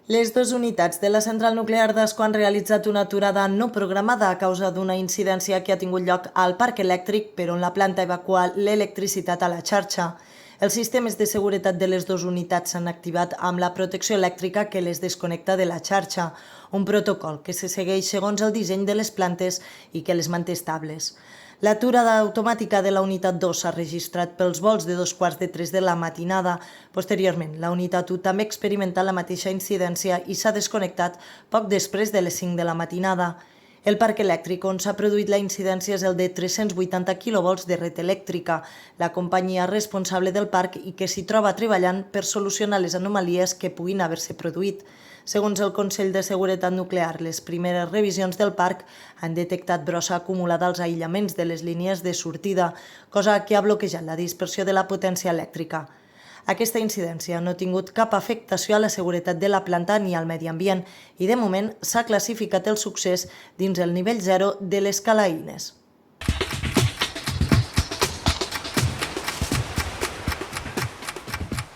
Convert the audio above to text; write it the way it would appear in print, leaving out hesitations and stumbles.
Les dues unitats de la central nuclear d'Ascó han realitzat una aturada no programada a causa d'una incidència que ha tingut lloc al parc elèctric, per on la planta evacua l'electricitat a la xarxa. Els sistemes de seguretat de les dues unitats s'han activat amb la protecció elèctrica que les desconnecta de la xarxa, un protocol que se segueix segons el disseny de les plantes i que les manté estables. L'aturada automàtica de la unitat 2 s'ha registrat pels vols de 2:15 de la matinada. Posteriorment, la unitat 1 també ha experimentat la mateixa incidència i s'ha desconnectat poc després de les 5 de la matinada. El parc elèctric on s'ha produït la incidència és el de 380 kV de red elèctrica, la companyia responsable del parc i que s'hi troba treballant per solucionar les anomalies que puguin haver-se produït. Segons el Consell de Seguretat Nuclear, les primeres revisions del parc han detectat brossa acumulada als aïllaments de les línies de sortida, cosa que ha bloquejat la dispersió de la potència elèctrica. Aquesta incidència no ha tingut cap afectació a la seguretat de la planta ni al medi ambient i de moment s'ha classificat el succés dins el nivell 0 de l'escala INES.